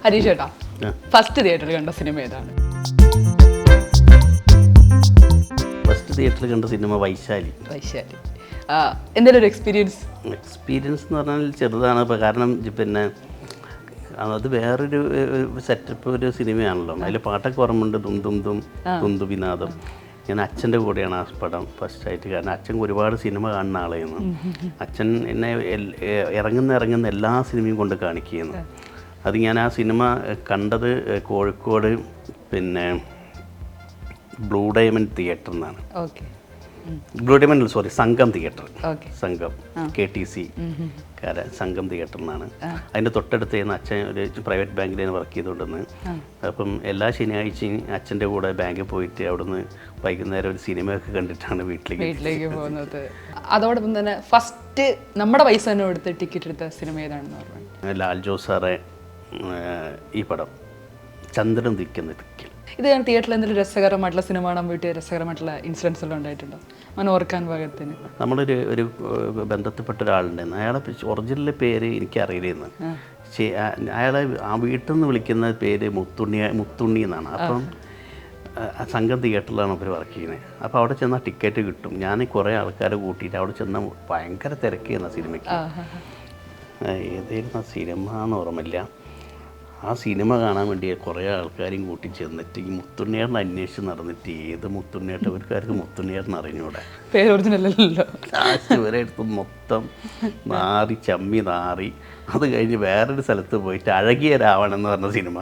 ഹരീഷ് ചേട്ടാ, ഫസ്റ്റ് തിയേറ്ററിൽ കണ്ട സിനിമ ഏതാണ്? ഫസ്റ്റ് തിയേറ്ററിൽ കണ്ട സിനിമ വൈശാലി. എന്തെങ്കിലും ഒരു എക്സ്പീരിയൻസ് എന്ന് പറഞ്ഞാൽ ചെറുതാണ്. ഇപ്പോൾ കാരണം പിന്നെ അത് വേറൊരു സെറ്റപ്പ് ഒരു സിനിമയാണല്ലോ. അതിൽ പാട്ടൊക്കെ ഓർമ്മയുണ്ട്, തുന്തുബിനാദം. ഞാൻ അച്ഛൻ്റെ കൂടെയാണ് ആ പടം ഫസ്റ്റായിട്ട്. കാരണം അച്ഛൻ ഒരുപാട് സിനിമ കാണുന്ന ആളായിരുന്നു. അച്ഛൻ എന്നെ ഇറങ്ങുന്ന എല്ലാ സിനിമയും കൊണ്ട് കാണിക്കുന്നു. അത് ഞാൻ ആ സിനിമ കണ്ടത് കോഴിക്കോട് പിന്നെ ബ്ലൂ ഡയമണ്ട് തിയേറ്റർ എന്നാണ്. ബ്ലൂ ഡയമണ്ട് സോറി, സംഘം തിയേറ്റർ, സംഘം KTC സംഘം തിയേറ്റർ എന്നാണ്. അതിൻ്റെ തൊട്ടടുത്തായിരുന്നു അച്ഛൻ ഒരു പ്രൈവറ്റ് ബാങ്കിലാണ് വർക്ക് ചെയ്തുകൊണ്ടിരുന്നത്. അപ്പം എല്ലാ ശനിയാഴ്ചയും അച്ഛൻ്റെ കൂടെ ബാങ്കിൽ പോയിട്ട് അവിടുന്ന് വൈകുന്നേരം ഒരു സിനിമയൊക്കെ കണ്ടിട്ടാണ് വീട്ടിലേക്ക് പോകുന്നത്. അതോടൊപ്പം തന്നെ ഫസ്റ്റ് നമ്മുടെ പൈസ തന്നെ എടുത്ത് ടിക്കറ്റ് എടുത്ത സിനിമ ഏതാണെന്ന് പറഞ്ഞു? ലാൽ ജോസ് സാറെ ഈ പടം ചന്ദ്രൻ ദിക്കുന്ന ദിക്കിൽ. ഇത് ഞാൻ തിയേറ്ററിൽ എന്തെങ്കിലും രസകരമായിട്ടുള്ള സിനിമ കാണാൻ പോയിട്ട് രസകരമായിട്ടുള്ള ഇൻസിഡൻസ് എല്ലാം ഉണ്ടായിട്ടുണ്ടോ ഓർക്കാൻ പാകത്തിന്? നമ്മളൊരു ബന്ധത്തിൽപ്പെട്ട ഒരാളുണ്ടായിരുന്നു. അയാളെ ഒറിജിനൽ പേര് എനിക്കറിയില്ലായിരുന്നു. അയാളെ ആ വീട്ടിൽ നിന്ന് വിളിക്കുന്ന പേര് മുത്തുണ്ണി എന്നാണ്. അപ്പം സംഘം തിയേറ്ററിലാണ് അവർ വർക്ക് ചെയ്യുന്നത്. അപ്പോൾ അവിടെ ചെന്നാൽ ടിക്കറ്റ് കിട്ടും. ഞാൻ കുറേ ആൾക്കാരെ കൂട്ടിയിട്ട് അവിടെ ചെന്നാൽ ഭയങ്കര തിരക്കിയെന്ന സിനിമയ്ക്ക്. ഏതായിരുന്നു സിനിമ എന്ന് ഓർമ്മയില്ല. ആ സിനിമ കാണാൻ വേണ്ടി കുറേ ആൾക്കാരെയും കൂട്ടി ചെന്നിട്ട് ഈ മുത്തുണ്ണിയേട്ടൻ അന്വേഷിച്ച് നടന്നിട്ട് ഏത് മുത്തുണ്ണിയേട്ടൻ അവർക്കാർക്ക് മുത്തുണ്ണിയേട്ടൻ അറിഞ്ഞൂടെ, ലാസ്റ്റ് വരെ എടുത്ത് മൊത്തം ചമ്മി നാറി. അത് കഴിഞ്ഞ് വേറൊരു സ്ഥലത്ത് പോയിട്ട് അഴകിയ രാവണൻ എന്ന് പറഞ്ഞ സിനിമ